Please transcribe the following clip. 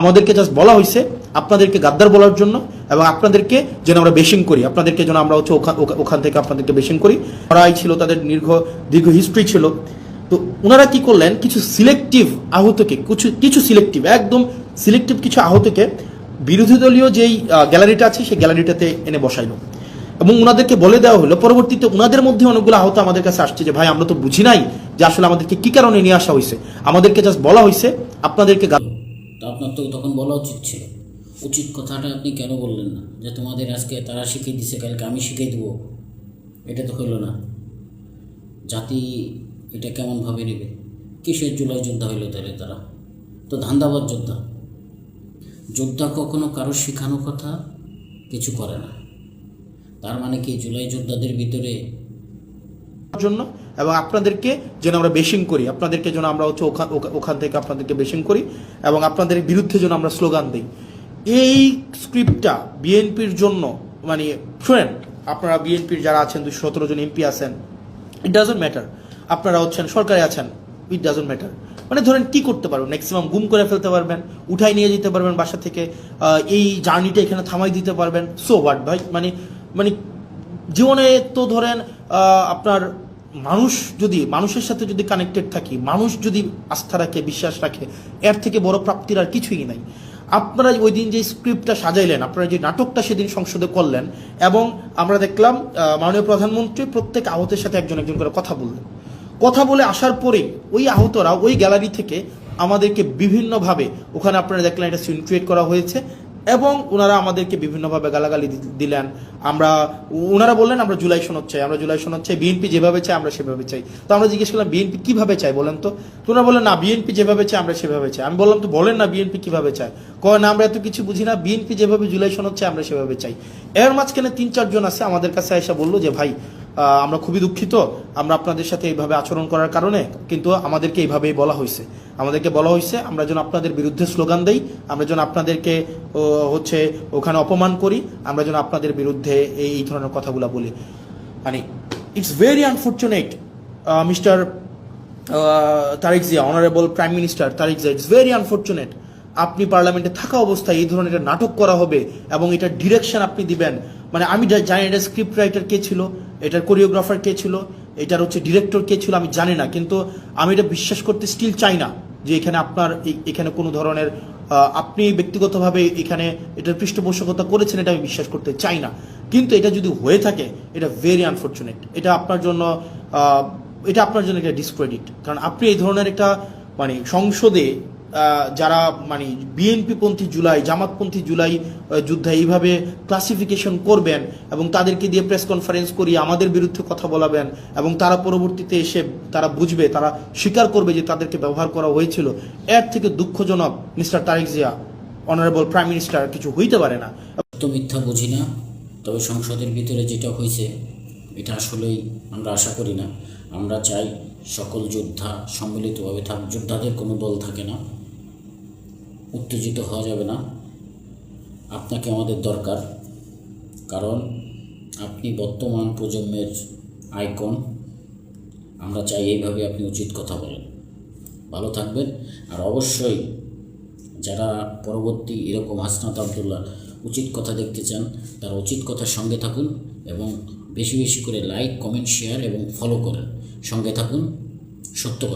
আমাদেরকে জাস্ট বলা হয়েছে আপনাদেরকে গাদ্দার বলার জন্য এবং আপনাদেরকে যেন আমরা বেশিং করি, আপনাদেরকে যেন আমরা হচ্ছে ওখান থেকে আপনাদেরকে বেশিং করি। ওরাই ছিল, তাদের দীর্ঘ হিস্ট্রি ছিল। তো ওনারা কি করলেন, কিছু সিলেক্টিভ আহতকে, কিছু সিলেক্টিভ, একদম সিলেক্টিভ কিছু আহতকে বিরোধী দলীয় যেই গ্যালারিটা আছে সেই গ্যালারিটাতে এনে বসাইলো এবং ওনাদেরকে বলে দেওয়া হলো। পরবর্তীতে ওনাদের মধ্যে অনেকগুলো আহত আমাদের কাছে আসছে যে ভাই আমরা তো বুঝি নাই যে আসলে আমাদেরকে কি কারণে নিয়ে আসা হয়েছে, আমাদেরকে জাস্ট বলা হয়েছে আপনাদেরকে। তো আপনার তো তখন বলা উচিত ছিল। উচিত কথাটা আপনি কেন বললেন না যে তোমাদের আজকে তারা শিখিয়ে দিছে, কালকে আমি শিখিয়ে দেবো? এটা তো হইল না। জাতি এটা কেমনভাবে নেবে? কিসের জুলাই যোদ্ধা হইল তাহলে? তারা তো ধান্দাবাজ যোদ্ধা। যোদ্ধা কখনো কারো শেখানো কথা কিছু করে না। তার মানে কি জুলাই যোদ্ধাদের ভিতরে জন্য এবং আপনাদেরকে যেন আমরা বেশিং করি, আপনাদেরকে যেন আমরা হচ্ছে ওখান থেকে আপনাদেরকে বেশিং করি এবং আপনাদের বিরুদ্ধে যেন আমরা স্লোগান দিই। এই স্ক্রিপ্টটা বিএনপির জন্য, মানে শুনেন, আপনারা বিএনপির যারা আছেন 217 জন এমপি আছেন, ইট ডাজন্ট ম্যাটার। আপনারা হচ্ছেন সরকারে আছেন, ইট ডাজন্ট ম্যাটার। মানে ধরেন কি করতে পারবেন, ম্যাক্সিমাম গুম করে ফেলতে পারবেন, উঠাই নিয়ে যেতে পারবেন বাসা থেকে, এই জার্নিটা এখানে থামাই দিতে পারবেন। সো হোয়াট ভাই, মানে মানে জীবনে তো ধরেন আপনার মানুষের সাথে যদি কানেক্টেড থাকি, মানুষ যদি আস্থা রাখে, বিশ্বাস রাখে, এর থেকে বড় প্রাপ্তির আর কিছুই নাই। আপনারা ওই দিন যে স্ক্রিপ্টটা সাজাইলেন, আপনারা যে নাটকটা সেদিন সংসদে করলেন, এবং আমরা দেখলাম মাননীয় প্রধানমন্ত্রী প্রত্যেক আহতের সাথে একজন একজন করে কথা বললেন। কথা বলে আসার পরেই ওই আহতরা ওই গ্যালারি থেকে আমাদেরকে বিভিন্নভাবে, ওখানে আপনারা দেখলেন এটা সিন ক্রিয়েট করা হয়েছে এবং ওনারা আমাদেরকে বিভিন্নভাবে গালাগালি দিলেন। ওনারা বললেন আমরা জুলাই সনদ চাই, আমরা জুলাই সনদ চাই, বিএনপি যেভাবে চাই আমরা সেভাবে চাই। তো আমরা জিজ্ঞেস করলাম বিএনপি কিভাবে চাই বলেন তো? ওনারা বললেন না, বিএনপি যেভাবে চাই আমরা সেভাবে চাই। আমি বললাম তো বলেন না বিএনপি কিভাবে চায়। কয় না আমরা এত কিছু বুঝি না, বিএনপি যেভাবে জুলাই সনদ চাই আমরা সেভাবে চাই। এর মাঝখানে 3-4 জন আছে আমাদের কাছে এসে বললো যে ভাই আমরা খুবই দুঃখিত, আমরা আপনাদের সাথে এইভাবে আচরণ করার কারণে, কিন্তু আমাদেরকে এইভাবেই বলা হয়েছে, আমাদেরকে বলা হয়েছে আমরা যেন আপনাদের বিরুদ্ধে স্লোগান দেই, আমরা যেন আপনাদেরকে হচ্ছে ওখানে অপমান করি, আমরা যেন আপনাদের বিরুদ্ধে এই ধরনের কথাগুলো বলি। মানে it's very unfortunate mister Tarique Zia, honourable prime minister Tarique Zia, it's very unfortunate আপনি পার্লামেন্টে থাকা অবস্থায় এই ধরনের একটা নাটক করা হবে এবং এটার ডিরেকশন আপনি দিবেন। মানে আমি জানি এটার স্ক্রিপ্ট রাইটার কে ছিল, এটার কোরিওগ্রাফার কে ছিল, এটার হচ্ছে ডিরেক্টর কে ছিল আমি জানি না, কিন্তু আমি এটা বিশ্বাস করতে স্টিল চাই না যে এখানে আপনার এখানে কোনো ধরনের আপনি ব্যক্তিগতভাবে এখানে এটার পৃষ্ঠপোষকতা করেছেন, এটা আমি বিশ্বাস করতে চাই না। কিন্তু এটা যদি হয়ে থাকে এটা ভেরি আনফর্চুনেট, এটা আপনার জন্য একটা ডিসক্রেডিট। কারণ আপনি এই ধরনের একটা মানে সংসদে যারা মানে বিএনপি পন্থী জুলাই, জামাতপন্থী জুলাই যুদ্ধে এইভাবে ক্লাসিফিকেশন করবেন এবং তাদেরকে দিয়ে প্রেস কনফারেন্স করিয়ে আমাদের বিরুদ্ধে কথা বলাবেন এবং তারা পরবর্তীতে এসে তারা বুঝবে, তারা স্বীকার করবে যে তাদেরকে ব্যবহার করা হয়েছিল, এর থেকে দুঃখজনক mister Tarique Zia, honourable prime minister, কিছু হইতে পারে না। তো মিথ্যা বুঝি না, তবে সংসদের ভিতরে যেটা হয়েছে এটা আসলেই আমরা আশা করি না। আমরা চাই সকল যোদ্ধা সম্মিলিতভাবে থাক। যোদ্ধাদের কোনো দল থাকে না, উত্তেজিত হওয়া যাবে না। আপনাকে আমাদের দরকার, কারণ আপনি বর্তমান প্রজন্মের আইকন। আমরা চাই এইভাবে আপনি উচিত কথা বলেন। ভালো থাকবেন। আর অবশ্যই যারা পরবর্তী এরকম হাসনাত আবদুল্লাহ উচিত কথা দেখতে চান তারা উচিত কথার সঙ্গে থাকুন এবং বেশি বেশি করে লাইক, কমেন্ট, শেয়ার এবং ফলো করেন। সঙ্গে থাকুন, সত্য কথা।